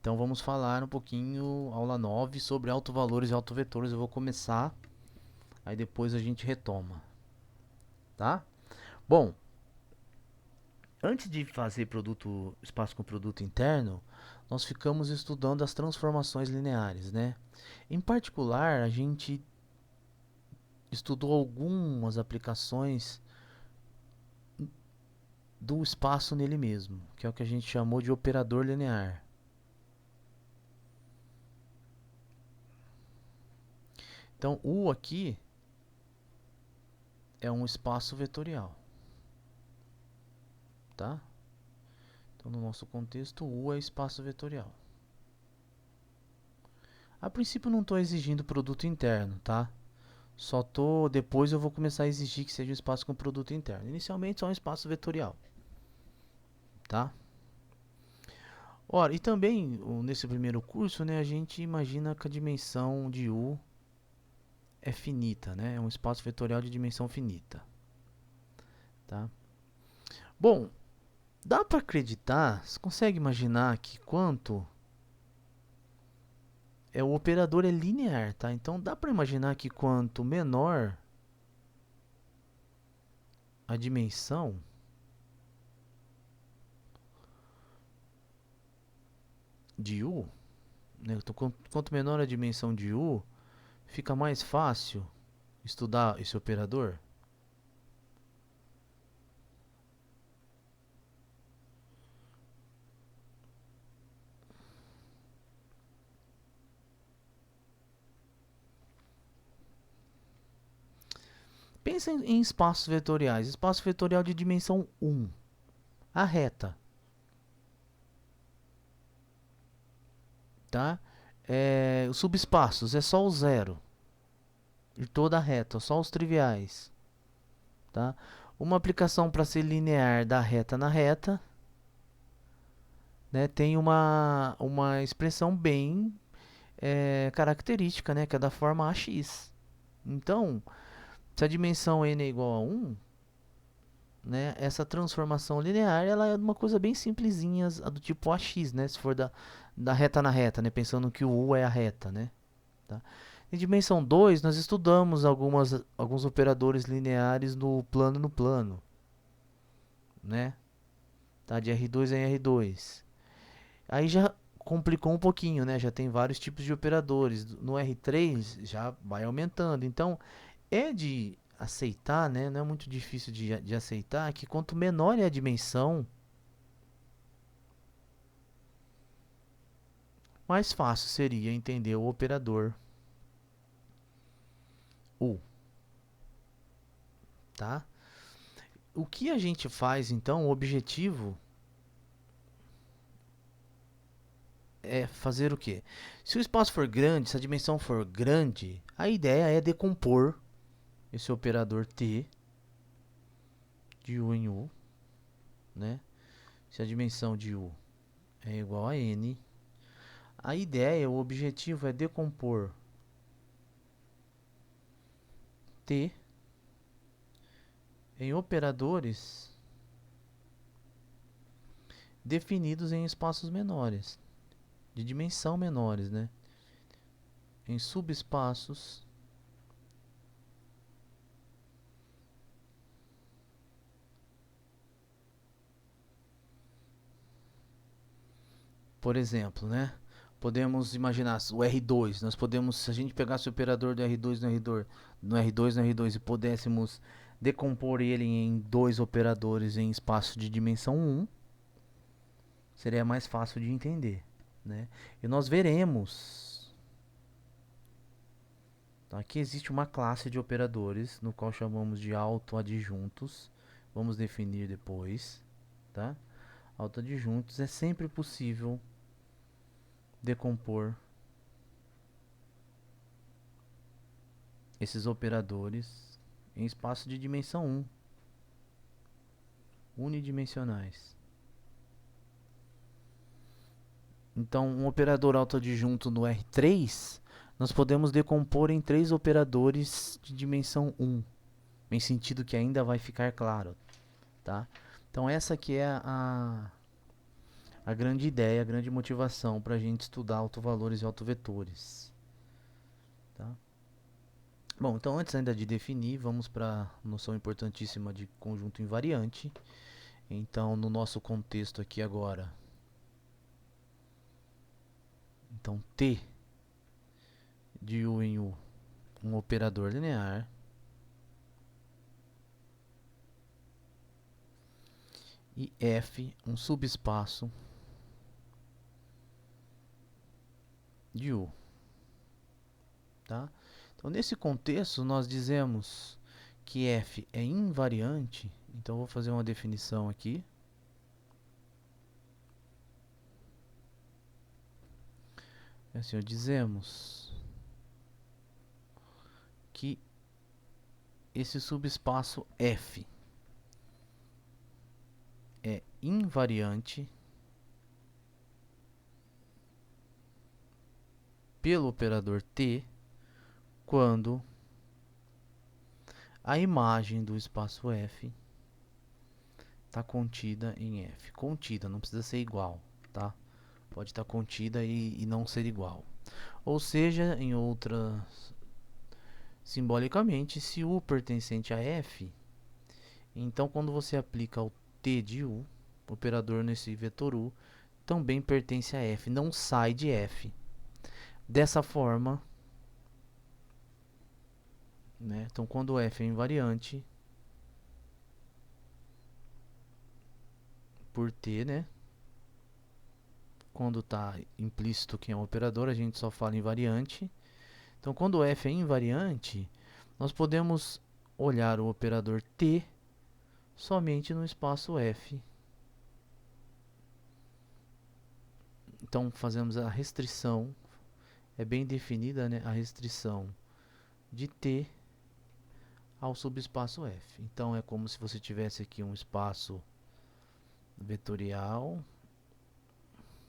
Então vamos falar um pouquinho, aula 9, sobre autovalores e autovetores. Eu vou começar, aí depois a gente retoma, tá? Bom, antes de fazer produto, espaço com produto interno, nós ficamos estudando as transformações lineares, né? Em particular, a gente estudou algumas aplicações do espaço nele mesmo, que é o que a gente chamou de operador linear. Então, U aqui é um espaço vetorial, tá? Então, no nosso contexto, U é espaço vetorial. A princípio, não estou exigindo produto interno, tá? Só tô, depois eu vou começar a exigir que seja um espaço com produto interno. Inicialmente, só um espaço vetorial, tá? Ora, e também nesse primeiro curso, né, a gente imagina que a dimensão de U é finita, né? É um espaço vetorial de dimensão finita, tá? Bom, dá para acreditar? Você consegue imaginar que quanto o operador é linear, tá? Então dá para imaginar que quanto menor a dimensão de U, né? Então, quanto menor a dimensão de U, fica mais fácil estudar esse operador. Pensa em espaços vetoriais. Espaço vetorial de dimensão 1. A reta, tá? Os subespaços é só o zero de toda a reta, só os triviais, tá? Uma aplicação para ser linear da reta na reta, né, tem uma expressão bem característica, né, que é da forma AX. Então, se a dimensão n é igual a 1, né, essa transformação linear ela é uma coisa bem simplesinha, do tipo AX, né, se for da reta na reta, né, pensando que o U é a reta, né. Tá? Em dimensão 2, nós estudamos alguns operadores lineares no plano, né? Tá? De R2 em R2. Aí já complicou um pouquinho, né? Já tem vários tipos de operadores. No R3 já vai aumentando. Então, é de aceitar, né? Não é muito difícil de aceitar que quanto menor é a dimensão, mais fácil seria entender o operador U, tá? O que a gente faz então, o objetivo é fazer o quê? Se o espaço for grande, se a dimensão for grande, a ideia é decompor esse operador T de U em U, né? Se a dimensão de U é igual a N, a ideia, o objetivo é decompor T em operadores definidos em espaços menores, de dimensão menores, né? Em subespaços, por exemplo, né? Podemos imaginar o R2, nós podemos, se a gente pegasse o operador do R2 no R2 e pudéssemos decompor ele em dois operadores em espaço de dimensão 1, seria mais fácil de entender, né? E nós veremos, tá, que existe uma classe de operadores no qual chamamos de autoadjuntos. Vamos definir depois, tá? Autoadjuntos é sempre possível decompor esses operadores em espaço de dimensão 1, unidimensionais. Então, um operador autoadjunto no R3, nós podemos decompor em três operadores de dimensão 1, em sentido que ainda vai ficar claro, tá? Então, essa aqui é a grande ideia, a grande motivação para a gente estudar autovalores e autovetores. Tá? Bom, então antes ainda de definir, vamos para a noção importantíssima de conjunto invariante. Então, no nosso contexto aqui agora, então T de U em U, um operador linear, e F, um subespaço de U. Tá? Então, nesse contexto, nós dizemos que F é invariante. Então, vou fazer uma definição aqui. Assim, dizemos que esse subespaço F é invariante pelo operador T quando a imagem do espaço F está contida em F. Contida, não precisa ser igual, tá? Pode estar contida e não ser igual. Ou seja, em outras, simbolicamente, se U pertencente a F, então quando você aplica o T de U, o operador nesse vetor U, também pertence a F, não sai de F. Dessa forma, né? Então quando F é invariante por T, né? Quando está implícito que é um operador, a gente só fala invariante. Então quando F é invariante, nós podemos olhar o operador T somente no espaço F. Então fazemos a restrição, é bem definida, né, a restrição de T ao subespaço F. Então é como se você tivesse aqui um espaço vetorial,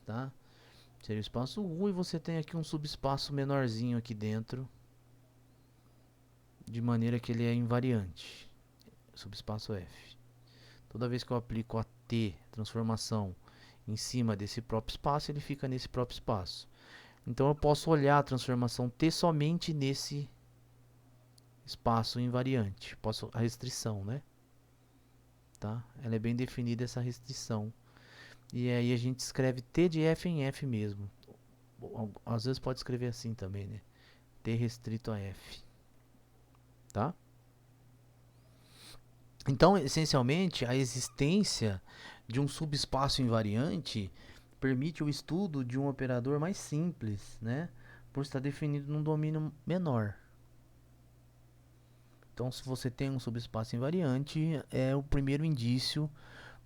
tá? Seria o espaço U e você tem aqui um subespaço menorzinho aqui dentro, de maneira que ele é invariante, subespaço F. Toda vez que eu aplico a T, transformação, em cima desse próprio espaço, ele fica nesse próprio espaço. Então eu posso olhar a transformação T somente nesse espaço invariante. Posso a restrição, né? Tá? Ela é bem definida essa restrição. E aí a gente escreve T de F em F mesmo. Às vezes pode escrever assim também, né? T restrito a F. Tá? Então, essencialmente, a existência de um subespaço invariante permite o estudo de um operador mais simples, né? Por estar definido num domínio menor. Então, se você tem um subespaço invariante, é o primeiro indício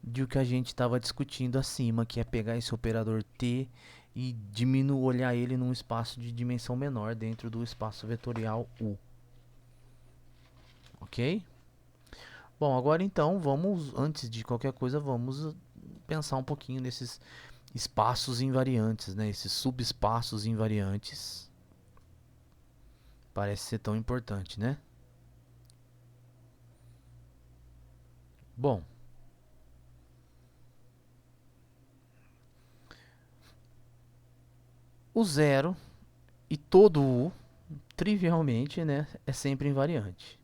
de o que a gente estava discutindo acima, que é pegar esse operador T e diminuir, olhar ele num espaço de dimensão menor dentro do espaço vetorial U. Ok? Bom, agora então, vamos, antes de qualquer coisa, vamos pensar um pouquinho nesses espaços invariantes, né? Esses subespaços invariantes. Parece ser tão importante, né? Bom, o zero e todo U, trivialmente, né, é sempre invariante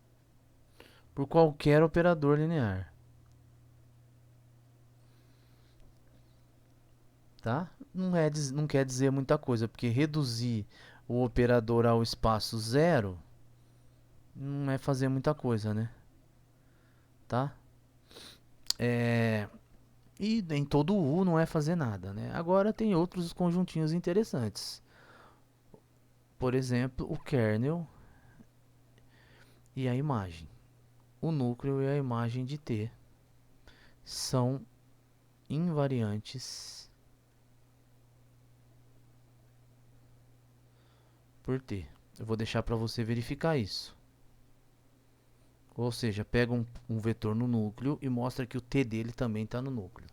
por qualquer operador linear, tá? Não quer dizer muita coisa, porque reduzir o operador ao espaço zero não é fazer muita coisa, né? Tá? E em todo U não é fazer nada, né? Agora tem outros conjuntinhos interessantes. Por exemplo, o kernel e a imagem. O núcleo e a imagem de T são invariantes por T. Eu vou deixar para você verificar isso. Ou seja, pega um vetor no núcleo e mostra que o T dele também está no núcleo.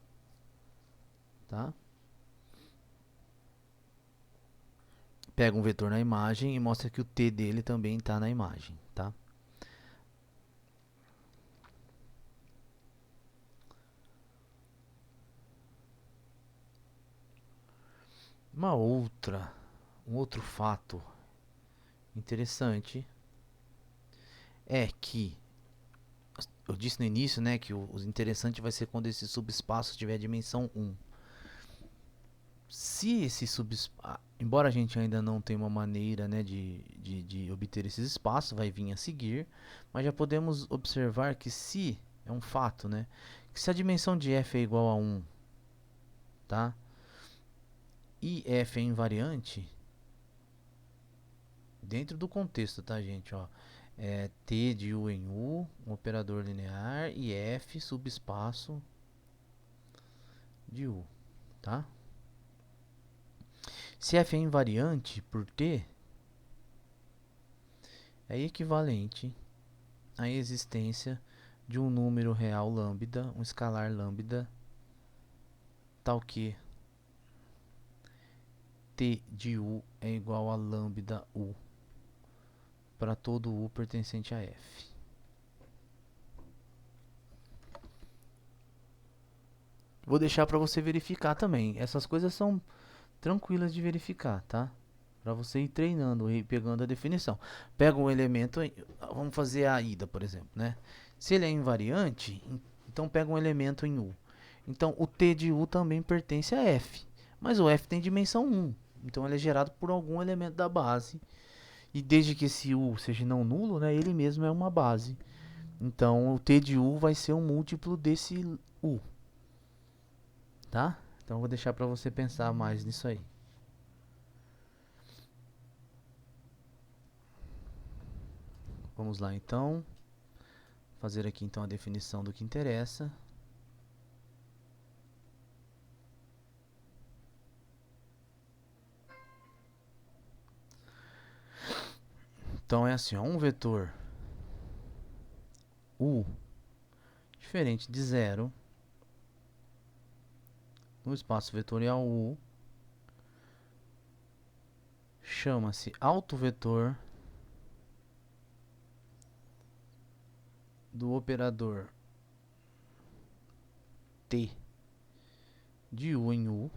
Tá? Pega um vetor na imagem e mostra que o T dele também está na imagem. Tá? Um outro fato interessante é que eu disse no início, né, que o interessante vai ser quando esse subespaço tiver dimensão 1. Se esse subespaço, embora a gente ainda não tenha uma maneira, né, de obter esses espaços, vai vir a seguir, mas já podemos observar que se, é um fato, né, que se a dimensão de f é igual a 1, tá, e f é invariante, dentro do contexto, tá, gente, ó, é t de u em u, um operador linear, e f subespaço de u, tá? Se f é invariante por t, é equivalente à existência de um número real lambda, um escalar lambda, tal que t de u é igual a lambda u para todo u pertencente a f. Vou deixar para você verificar também. Essas coisas são tranquilas de verificar, tá? Para você ir treinando e pegando a definição. Pega um elemento, vamos fazer a ida, por exemplo, né? Se ele é invariante, então pega um elemento em U. Então o t de U também pertence a f, mas o f tem dimensão 1. Então ele é gerado por algum elemento da base. E desde que esse U seja não nulo, né, ele mesmo é uma base. Então o t de U vai ser um múltiplo desse U, tá? Então eu vou deixar para você pensar mais nisso aí. Vamos lá então, fazer aqui então a definição do que interessa. Então é assim, ó, um vetor U diferente de zero no espaço vetorial U chama-se autovetor do operador T de U em U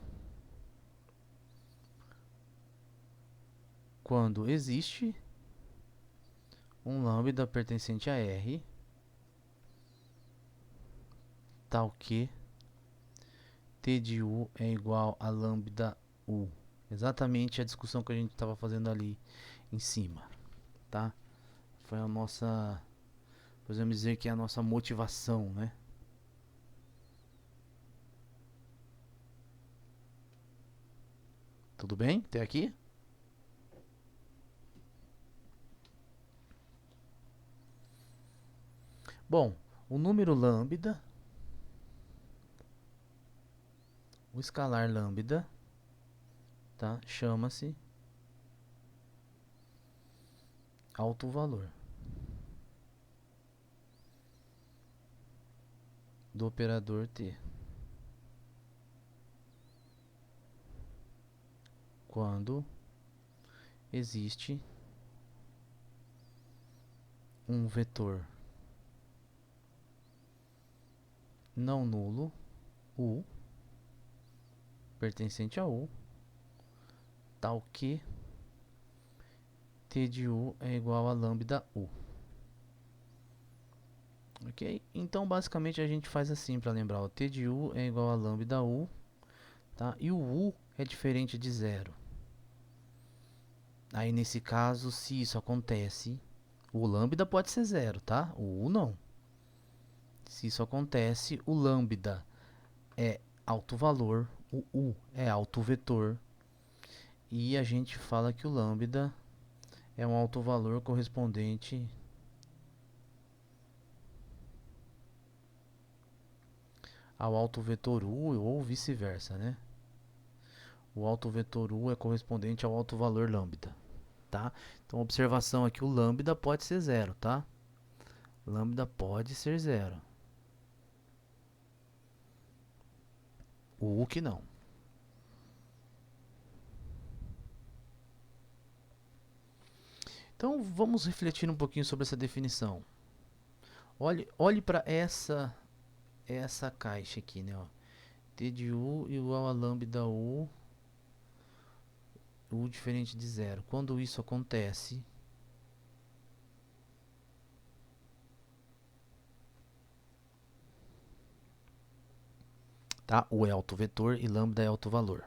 quando existe um lambda pertencente a R tal que T de U é igual a lambda U. Exatamente a discussão que a gente estava fazendo ali em cima, tá? Foi a nossa, podemos dizer que é a nossa motivação, né? Tudo bem até aqui? Bom, o número lambda, o escalar lambda, tá? Chama-se alto valor do operador T quando existe um vetor não nulo U pertencente a U tal que T de U é igual a lambda U. Ok? Então basicamente a gente faz assim para lembrar, o T de U é igual a lambda U, tá? E o U é diferente de zero. Aí nesse caso, se isso acontece, o lambda pode ser zero, tá? O U não. Se isso acontece, o lambda é alto valor, o U é alto vetor, e a gente fala que o lambda é um alto valor correspondente ao alto vetor U ou vice-versa, né? O alto vetor U é correspondente ao alto valor lambda, tá? Então, observação aqui, o lambda pode ser zero, tá? Lambda pode ser zero. O U que não. Então, vamos refletir um pouquinho sobre essa definição. Olhe para essa caixa aqui, né? Ó. T de U igual a lambda U U diferente de zero. Quando isso acontece, tá? U é autovetor e lambda é autovalor.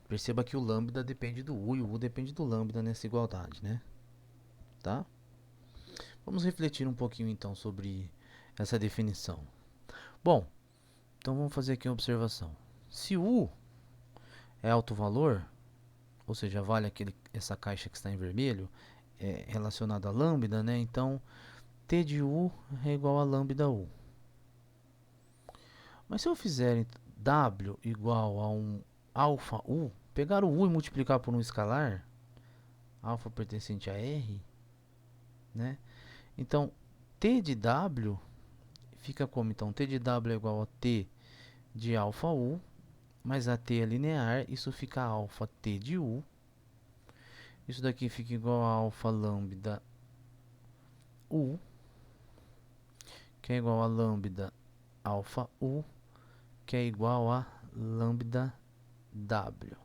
Perceba que o lambda depende do U e o U depende do lambda nessa igualdade, né? Tá? Vamos refletir um pouquinho então sobre essa definição. Bom, então vamos fazer aqui uma observação. Se U é autovalor, ou seja, vale essa caixa que está em vermelho, é relacionada a lambda, né? Então, T de U é igual a lambda U. Mas se eu fizer W igual a um alfa U, pegar o U e multiplicar por um escalar, alfa pertencente a R, né? Então, T de W fica como? Então, T de W é igual a T de alfa U, mais a T é linear, isso fica alfa T de U. Isso daqui fica igual a alfa lambda U, que é igual a lambda alfa U, que é igual a lambda W.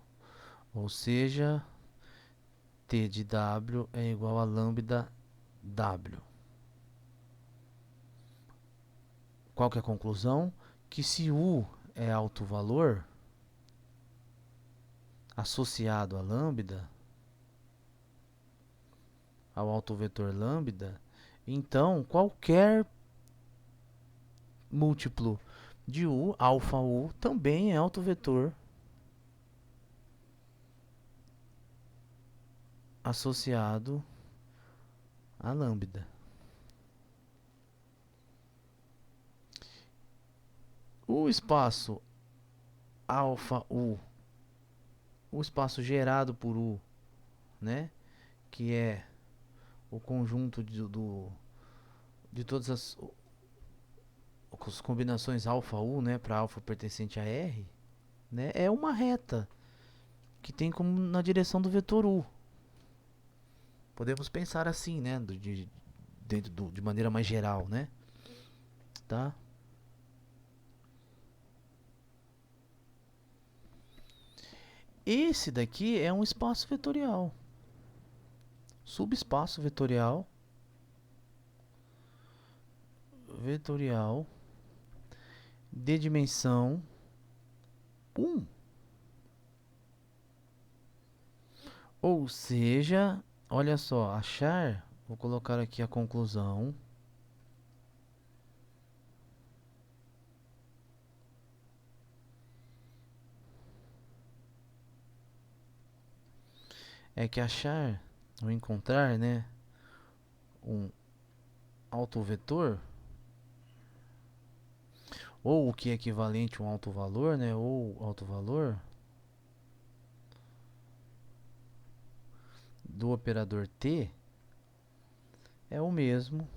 Ou seja, T de W é igual a lambda W. Qual que é a conclusão? Que se U é alto valor associado a lambda, ao autovetor lambda, então qualquer múltiplo de U, alfa U, também é autovetor associado a lambda. O espaço alfa U, o espaço gerado por U, né, que é o conjunto de todas as combinações alfa U, né, para alfa pertencente a R, né, é uma reta que tem como na direção do vetor U. Podemos pensar assim, né, de maneira mais geral, né, tá? Esse daqui é um espaço vetorial, subespaço vetorial, de dimensão 1. Ou seja, olha só, achar, vou colocar aqui a conclusão, é que achar, ou encontrar, né, um autovetor, ou o que é equivalente a um autovalor, né, ou autovalor do operador T é o mesmo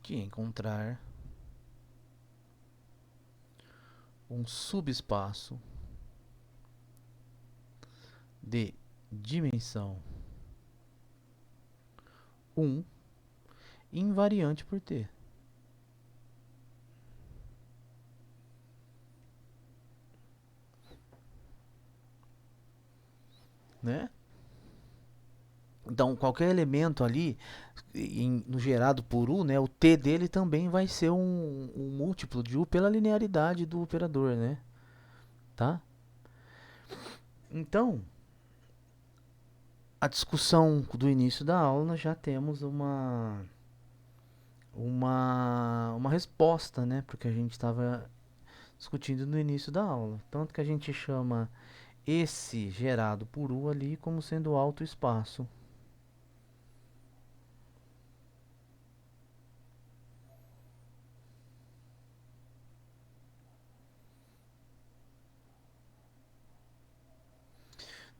que encontrar um subespaço de dimensão 1 invariante por T. Né? Então, qualquer elemento ali, no gerado por U, né, o T dele também vai ser um múltiplo de U pela linearidade do operador, né? Tá? Então, a discussão do início da aula, nós já temos uma resposta, né? Porque a gente estava discutindo no início da aula. Tanto que a gente chama esse gerado por U ali como sendo alto espaço.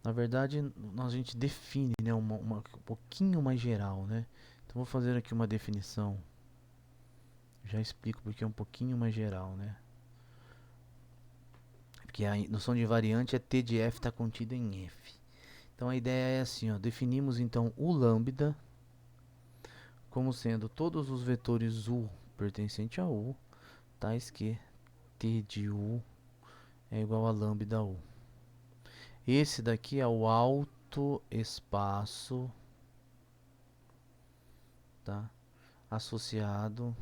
Na verdade, a gente define, né, um pouquinho mais geral, né? Então, vou fazer aqui uma definição. Já explico porque é um pouquinho mais geral, né? Porque a noção de variante é T de F está contida em F. Então, a ideia é assim, ó, definimos então o lambda como sendo todos os vetores U pertencentes a U, tais que T de U é igual a lambda U. Esse daqui é o alto espaço, tá? Associado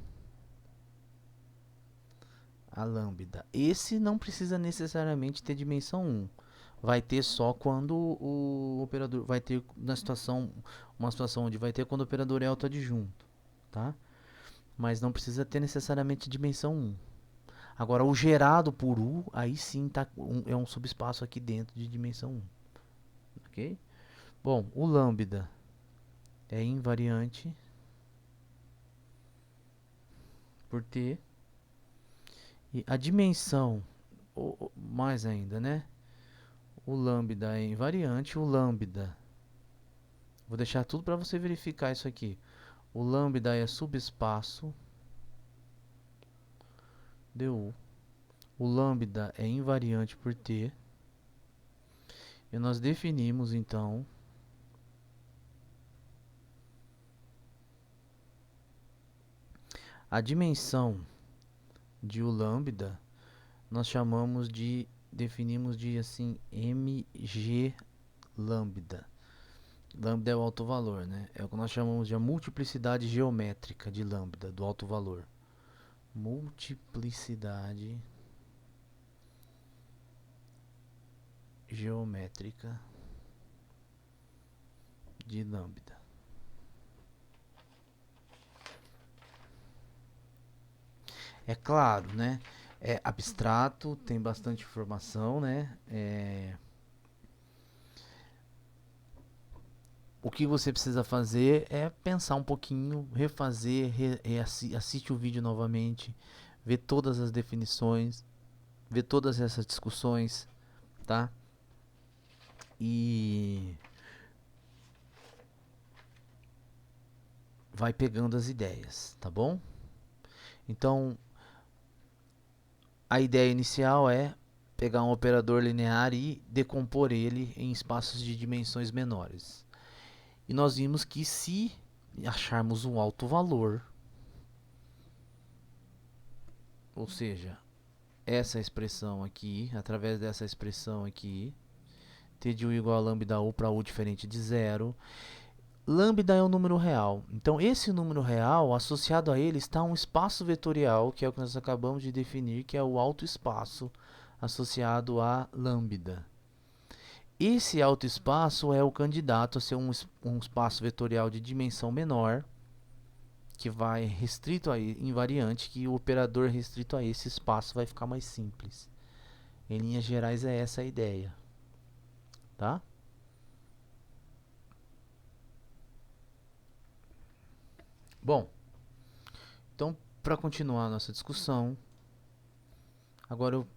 a lambda. Esse não precisa necessariamente ter dimensão 1. Vai ter só quando o operador vai ter na situação, uma situação onde vai ter quando o operador é autoadjunto, tá? Mas não precisa ter necessariamente dimensão 1. Agora o gerado por U, aí sim tá, é um subespaço aqui dentro de dimensão 1, ok? Bom, o lambda é invariante por T e a dimensão, ou mais ainda, né? O lambda é invariante, o lambda, vou deixar tudo para você verificar isso aqui. O lambda é subespaço du. O lambda é invariante por T. E nós definimos então a dimensão de u lambda, nós chamamos de, definimos de assim, mg lambda. Lambda é o alto valor, né? É o que nós chamamos de a multiplicidade geométrica de lambda, do alto valor. Multiplicidade geométrica de lambda. É claro, né? É abstrato, tem bastante informação, né? O que você precisa fazer é pensar um pouquinho, refazer, assiste o vídeo novamente, ver todas as definições, ver todas essas discussões, tá? E vai pegando as ideias, tá bom? Então, a ideia inicial é pegar um operador linear e decompor ele em espaços de dimensões menores. E nós vimos que se acharmos um alto valor, ou seja, essa expressão aqui, através dessa expressão aqui, t de u igual a lambda u para u diferente de zero, lambda é um número real. Então, esse número real, associado a ele, está um espaço vetorial, que é o que nós acabamos de definir, que é o alto espaço associado a lambda. Esse alto espaço é o candidato a ser um espaço vetorial de dimensão menor, que vai restrito a invariante, que o operador restrito a esse espaço vai ficar mais simples. Em linhas gerais é essa a ideia, tá? Bom, então para continuar a nossa discussão, agora eu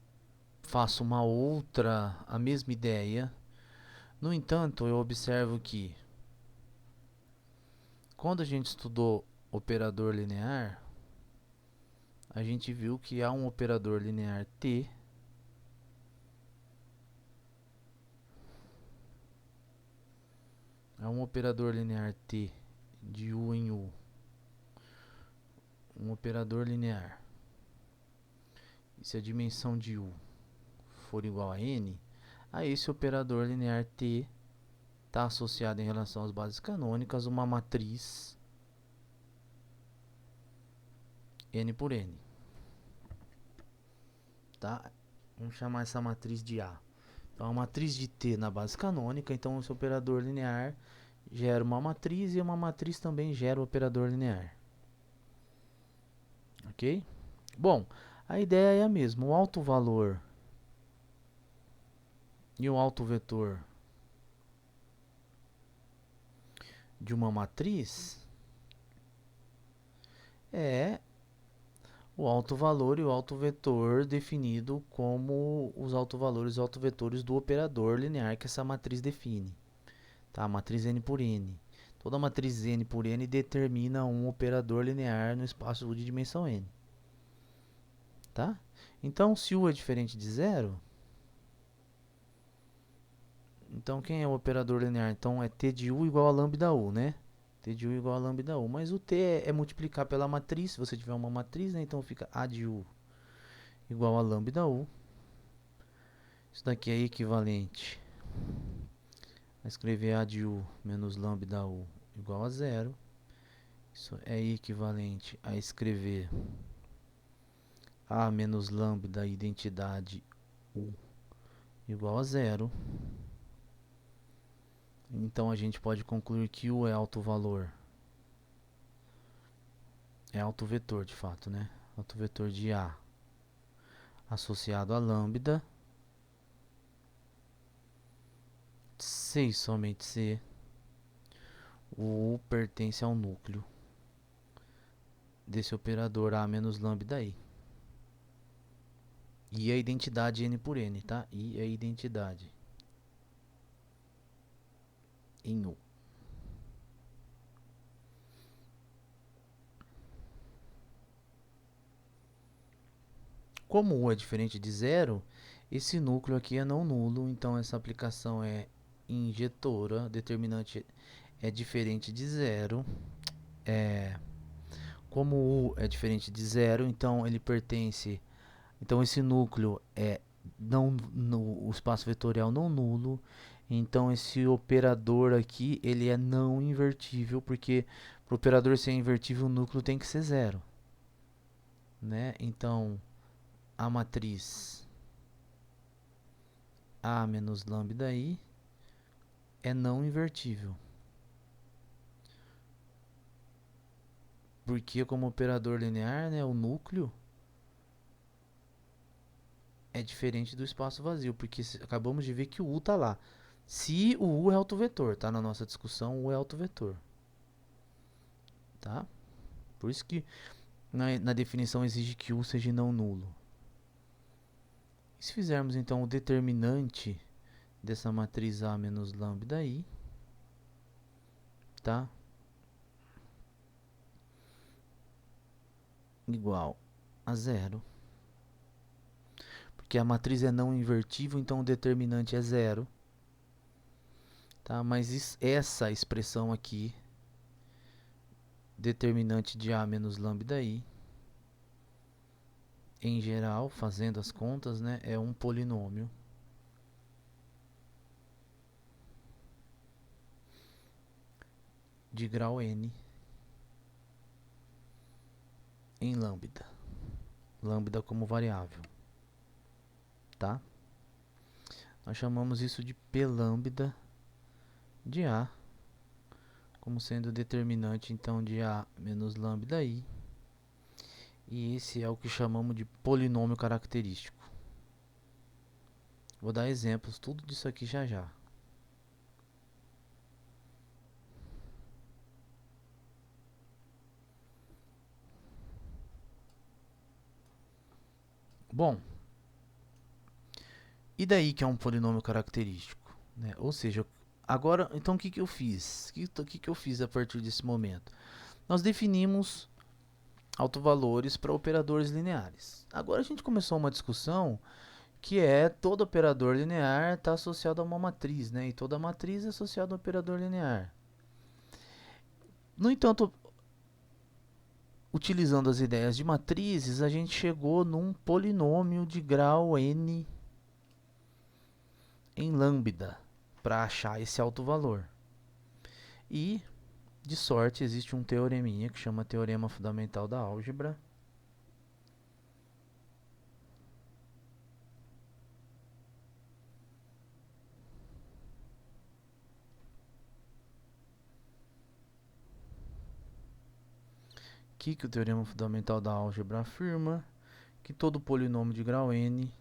faço uma outra, a mesma ideia. No entanto, eu observo que quando a gente estudou operador linear, a gente viu que há um operador linear T de U em U, um operador linear. E se a dimensão de U for igual a n, a esse operador linear T está associado em relação às bases canônicas uma matriz n por n. Tá? Vamos chamar essa matriz de A. Então, a matriz de T na base canônica, então esse operador linear gera uma matriz e uma matriz também gera o operador linear. Ok? Bom, a ideia é a mesma. O alto valor e o alto vetor de uma matriz é o alto valor e o alto vetor definido como os autovalores e autovetores do operador linear que essa matriz define. Tá? A matriz n por n. Toda matriz n por n determina um operador linear no espaço de dimensão n. Tá? Então, se u é diferente de zero, então quem é o operador linear? Então é t de u igual a lambda u, né? T de u igual a lambda u. Mas o t é multiplicar pela matriz, se você tiver uma matriz, né? Então fica a de u igual a lambda u Isso daqui é equivalente a escrever A de U menos lambda U igual a zero. Isso é equivalente a escrever A menos lambda identidade U igual a zero. Então a gente pode concluir que U é alto valor. É alto vetor de fato, né? Alto vetor de A associado a lambda. Se e somente se o U pertence ao núcleo desse operador A menos lambda I. E a identidade N por N, tá? E a identidade em U. Como U é diferente de zero, esse núcleo aqui é não nulo, então essa aplicação é injetora, determinante é diferente de zero. Como U é diferente de zero, então ele pertence. Então esse núcleo é não no o espaço vetorial não nulo. Então esse operador aqui ele é não invertível, porque para o operador ser invertível o núcleo tem que ser zero, né? Então a matriz A menos lambda I é não invertível, porque como operador linear, né, o núcleo é diferente do espaço vazio, porque acabamos de ver que o U está lá. Se o U é autovetor, tá? Na nossa discussão, o U é autovetor, tá? Por isso que na definição exige que U seja não nulo. E se fizermos então o determinante dessa matriz A menos lambda I, tá? Igual a zero. Porque a matriz é não invertível, então o determinante é zero. Tá? Mas essa expressão aqui, determinante de A menos lambda I, em geral, fazendo as contas, né, é um polinômio de grau n em lambda. Lambda como variável, tá? Nós chamamos isso de P lambda de A, como sendo determinante então de A menos lambda I. E esse é o que chamamos de polinômio característico. Vou dar exemplos tudo disso aqui já já. Bom, e daí que é um polinômio característico, né? Ou seja, agora, então o que que eu fiz? O que eu fiz a partir desse momento? Nós definimos autovalores para operadores lineares. Agora a gente começou uma discussão que é todo operador linear está associado a uma matriz, né? E toda matriz é associada a um operador linear. No entanto, utilizando as ideias de matrizes, a gente chegou num polinômio de grau n em lambda para achar esse alto valor. E, de sorte, existe um teoreminha que chama Teorema Fundamental da Álgebra. Que o Teorema Fundamental da Álgebra afirma que todo polinômio de grau n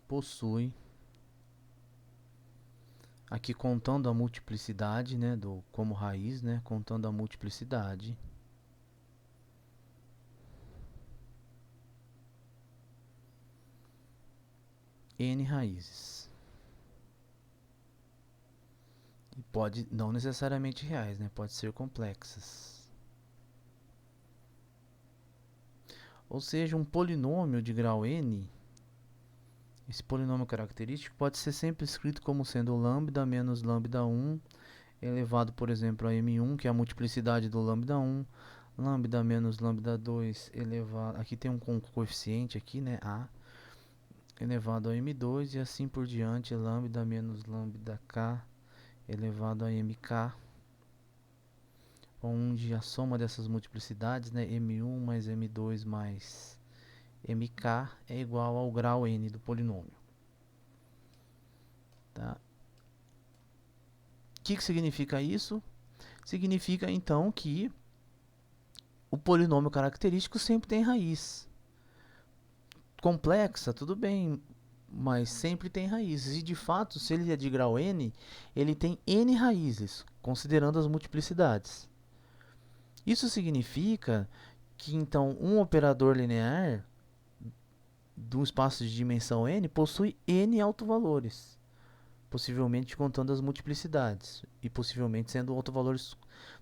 possui, aqui contando a multiplicidade, né, como raiz, né, contando a multiplicidade, n raízes. E pode, não necessariamente reais, né, pode ser complexas. Ou seja, um polinômio de grau n, esse polinômio característico pode ser sempre escrito como sendo lambda menos lambda 1 elevado, por exemplo, a m1, que é a multiplicidade do lambda 1, lambda menos lambda 2 elevado, aqui tem um coeficiente aqui, né, a, elevado a m2 e assim por diante, lambda menos lambda k elevado a mk, onde a soma dessas multiplicidades, né, m1 mais m2 mais mk é igual ao grau n do polinômio. Tá? O que significa isso? Significa então que o polinômio característico sempre tem raiz. Complexa, tudo bem, mas sempre tem raízes. E de fato, se ele é de grau n, ele tem n raízes, considerando as multiplicidades. Isso significa que então um operador linear do espaço de dimensão n possui n autovalores, possivelmente contando as multiplicidades e possivelmente sendo autovalores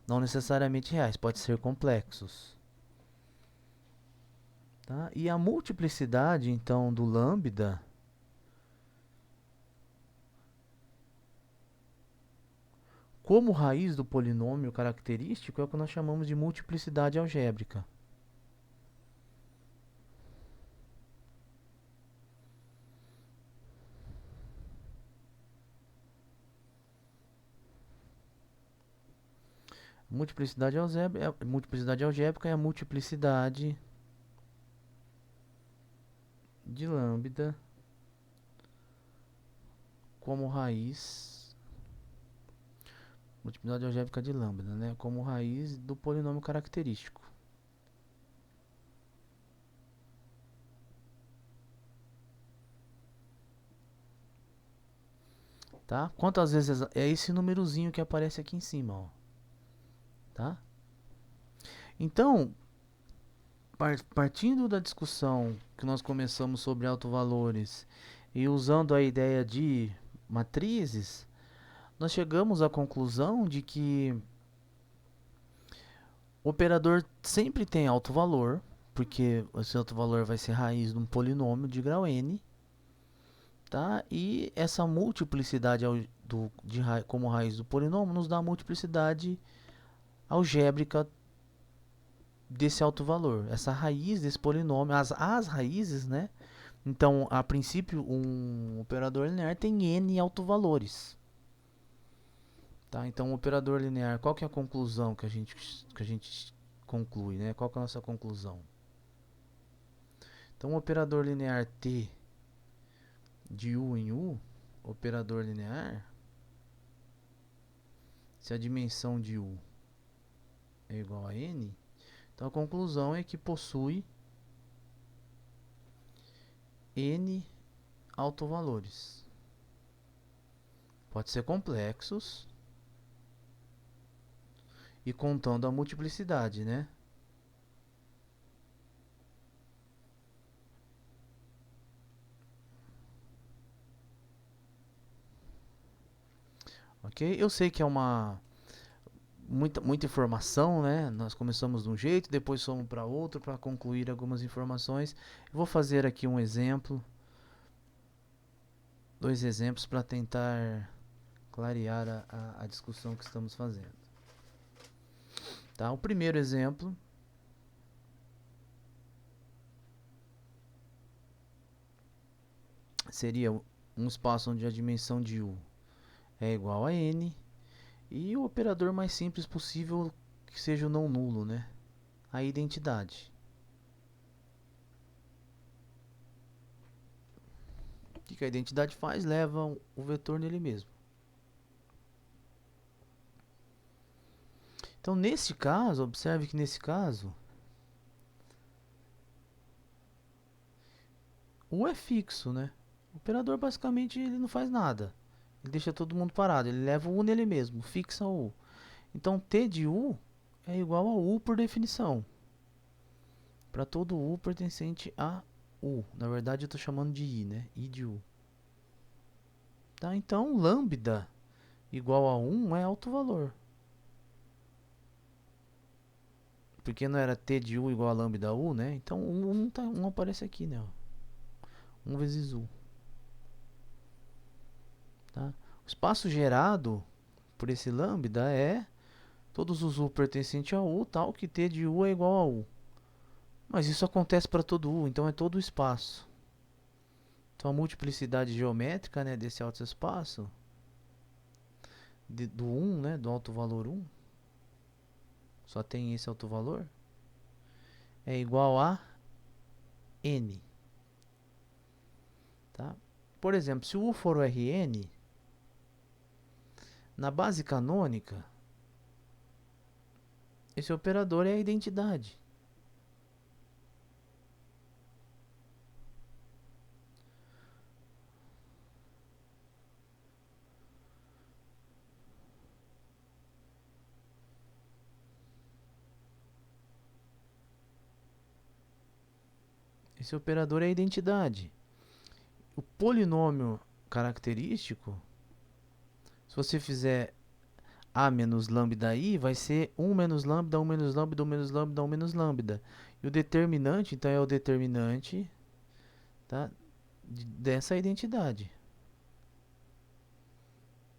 não necessariamente reais, pode ser complexos. Tá? E a multiplicidade então do lambda como raiz do polinômio característico é o que nós chamamos de multiplicidade algébrica. Multiplicidade algébrica é a multiplicidade de lambda como raiz, multiplicidade algébrica de lambda, né, como raiz do polinômio característico. Tá? Quantas vezes é esse númerozinho que aparece aqui em cima, ó. Tá? Então, partindo da discussão que nós começamos sobre autovalores e usando a ideia de matrizes, nós chegamos à conclusão de que o operador sempre tem autovalor, porque esse autovalor vai ser raiz de um polinômio de grau n, tá? E essa multiplicidade como raiz do polinômio nos dá a multiplicidade algébrica desse autovalor, essa raiz desse polinômio, as raízes, né? Então, a princípio, um operador linear tem n autovalores. Tá? Então, o operador linear, qual que é a conclusão que a gente conclui, né? Qual que é a nossa conclusão? Então, o operador linear T de U em U, operador linear, se a dimensão de U é igual a n, então a conclusão é que possui n autovalores. Pode ser complexos e contando a multiplicidade, né? Ok? Eu sei que é muita informação, né? Nós começamos de um jeito, depois fomos para outro para concluir algumas informações. Eu vou fazer aqui um exemplo, dois exemplos para tentar clarear a discussão que estamos fazendo. Tá? O primeiro exemplo seria um espaço onde a dimensão de U é igual a n e o operador mais simples possível que seja o não nulo, né? A identidade. O que a identidade faz? Leva o vetor nele mesmo. Então, nesse caso, observe que nesse caso, U é fixo, né? O operador basicamente ele não faz nada. Ele deixa todo mundo parado. Ele leva o U nele mesmo, fixa o U. Então, T de U é igual a U por definição. Para todo U pertencente a U. Na verdade, eu estou chamando de I, né? I de U. Tá? Então, lambda igual a 1 é autovalor. Porque não era T de U igual a lambda U, né? Então, 1 aparece aqui, né? 1 vezes U. Tá? O espaço gerado por esse lambda é todos os U pertencentes a U, tal que T de U é igual a U. Mas isso acontece para todo U, então é todo o espaço. Então a multiplicidade geométrica, né, desse alto espaço, do 1, né, do alto valor 1, só tem esse alto valor, é igual a N. Tá? Por exemplo, se o U for o Rn, na base canônica, esse operador é a identidade. Esse operador é a identidade. O polinômio característico, se você fizer A menos lambda I, vai ser 1 menos lambda, 1 menos lambda, 1 menos lambda, 1 menos lambda. E o determinante, então, é o determinante, tá, dessa identidade.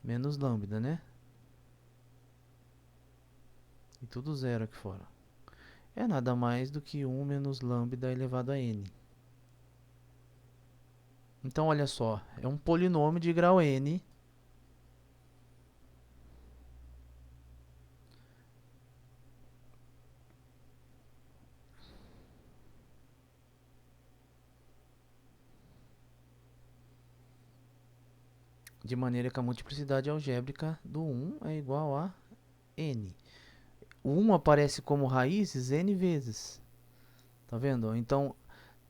Menos lambda, né? E tudo zero aqui fora. É nada mais do que 1 menos lambda elevado a n. Então, olha só, é um polinômio de grau n. De maneira que a multiplicidade algébrica do 1 é igual a n. O 1 aparece como raízes n vezes. Tá vendo? Então,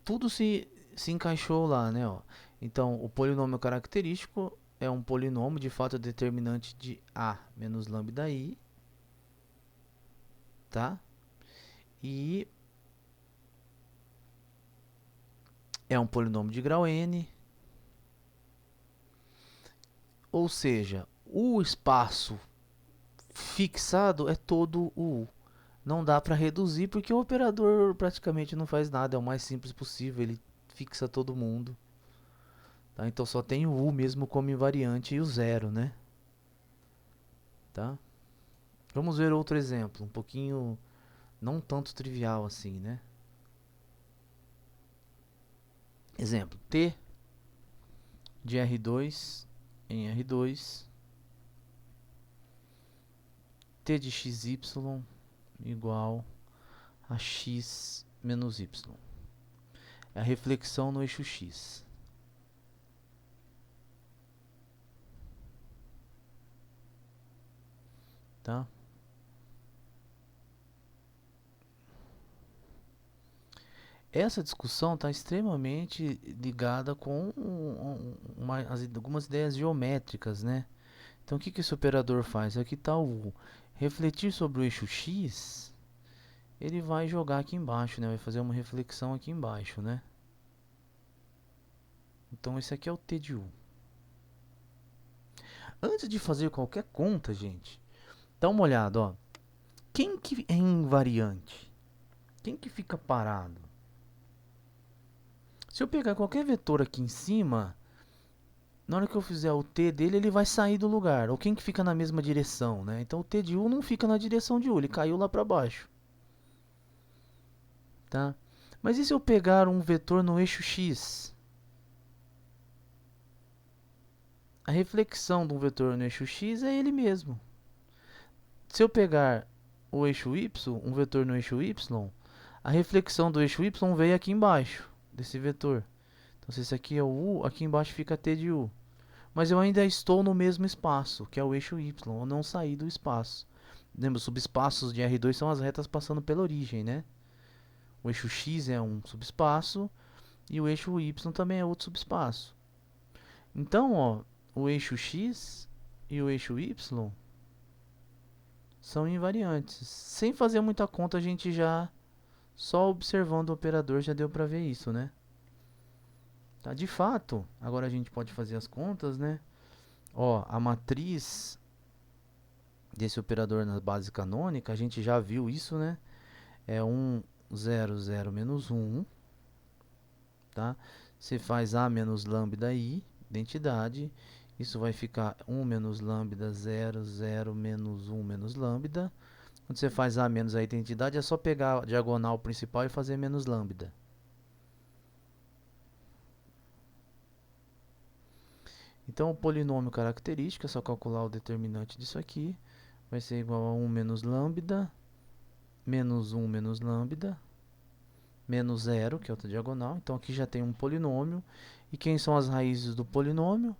tudo se encaixou lá, né? Ó. Então, o polinômio característico é um polinômio, de fato, determinante de A menos lambda I. Tá? E é um polinômio de grau n. Ou seja, o espaço fixado é todo o U. Não dá para reduzir porque o operador praticamente não faz nada, é o mais simples possível, ele fixa todo mundo. Tá? Então só tem o U mesmo como invariante e o zero, né? Tá? Vamos ver outro exemplo, um pouquinho não tanto trivial assim, né? Exemplo, T de R2 em R2, T de XY igual a X menos Y. É a reflexão no eixo X. Tá? Essa discussão está extremamente ligada com algumas ideias geométricas, né? Então, o que esse operador faz? Aqui está o refletir sobre o eixo x, ele vai jogar aqui embaixo, né? Vai fazer uma reflexão aqui embaixo, né? Então, esse aqui é o T de U. Antes de fazer qualquer conta, gente, dá uma olhada, ó. Quem que é invariante? Quem que fica parado? Se eu pegar qualquer vetor aqui em cima, na hora que eu fizer o T dele, ele vai sair do lugar. Ou quem que fica na mesma direção, né? Então o T de U não fica na direção de U, ele caiu lá para baixo. Tá? Mas e se eu pegar um vetor no eixo X? A reflexão de um vetor no eixo X é ele mesmo. Se eu pegar o eixo Y, um vetor no eixo Y, a reflexão do eixo Y veio aqui embaixo, desse vetor. Então se esse aqui é o U, aqui embaixo fica T de U. Mas eu ainda estou no mesmo espaço, que é o eixo Y, eu não saí do espaço. Lembra, os subespaços de R2 são as retas passando pela origem, né? O eixo X é um subespaço e o eixo Y também é outro subespaço. Então, ó, o eixo X e o eixo Y são invariantes. Sem fazer muita conta, a gente já, só observando o operador, já deu para ver isso, né? Tá, de fato, agora a gente pode fazer as contas, né? Ó, a matriz desse operador na base canônica, a gente já viu isso, né? É 1, 0, 0, menos 1, tá? Você faz A menos lambda I, identidade, Isso vai ficar 1 menos lambda, 0, 0, menos 1 menos lambda. Quando você faz A menos a identidade, é só pegar a diagonal principal e fazer menos lambda. Então, o polinômio característico, é só calcular o determinante disso aqui. Vai ser igual a 1 menos lambda, menos 1 menos lambda, menos 0, que é outra diagonal. Então, aqui já tem um polinômio. E quem são as raízes do polinômio?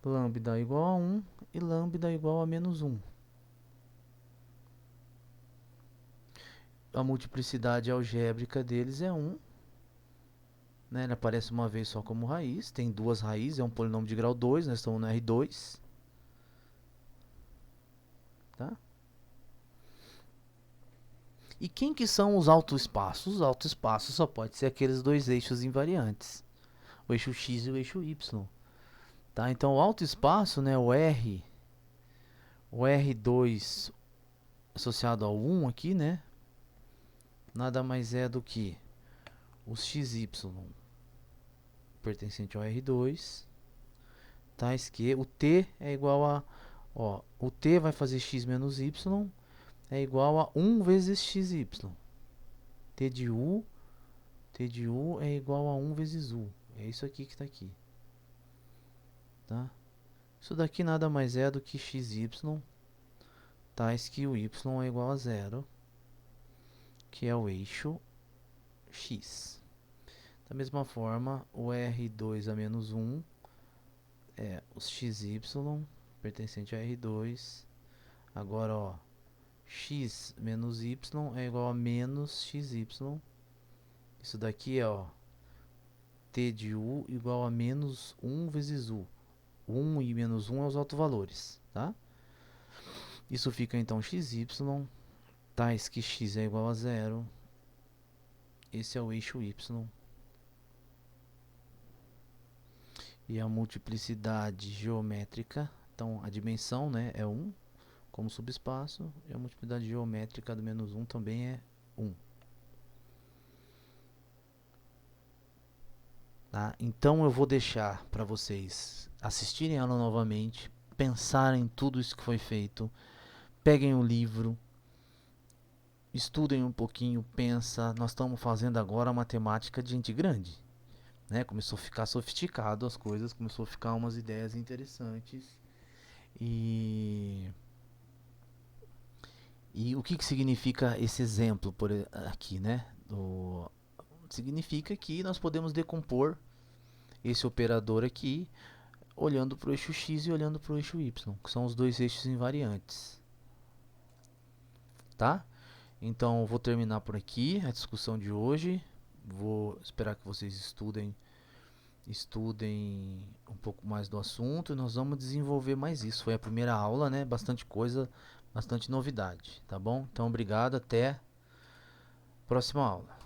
Lambda igual a 1 e lambda igual a menos 1. A multiplicidade algébrica deles é 1. Né? Ele aparece uma vez só como raiz. Tem duas raízes, é um polinômio de grau 2. Nós estamos no R2. Tá? E quem que são os autoespaços? Os autoespaços só pode ser aqueles dois eixos invariantes. O eixo x e o eixo y. Tá? Então, o autoespaço, né, o R2 associado ao 1 aqui, né, nada mais é do que os xy pertencente ao R2, tais que o t é igual a, ó, o t vai fazer x menos y, é igual a 1 vezes xy. T de u é igual a 1 vezes u. É isso aqui que está aqui. Tá? Isso daqui nada mais é do que xy, tais que o y é igual a 0, que é o eixo x. Da mesma forma, o R2 a menos 1 é os xy pertencente a R2. Agora, ó, x menos y é igual a menos xy. Isso daqui é, ó, t de u igual a menos 1 vezes u. 1 e menos 1 é os autovalores, tá? Isso fica então xy, tais que x é igual a 0. Esse é o eixo y. E a multiplicidade geométrica, então a dimensão, né, é 1 como subespaço, e a multiplicidade geométrica do menos 1 também é 1. Tá? Então eu vou deixar para vocês assistirem a aula novamente, pensarem em tudo isso que foi feito, peguem o livro, estudem um pouquinho, pensa. Nós estamos fazendo agora matemática de gente grande, né? Começou a ficar sofisticado as coisas, começou a ficar umas ideias interessantes. E o que significa esse exemplo por aqui, né? Significa que nós podemos decompor esse operador aqui olhando para o eixo x e olhando para o eixo y, que são os dois eixos invariantes. Tá? Então, eu vou terminar por aqui a discussão de hoje. Vou esperar que vocês estudem um pouco mais do assunto e nós vamos desenvolver mais isso. Foi a primeira aula, né? Bastante coisa, bastante novidade, tá bom? Então, obrigado, até a próxima aula.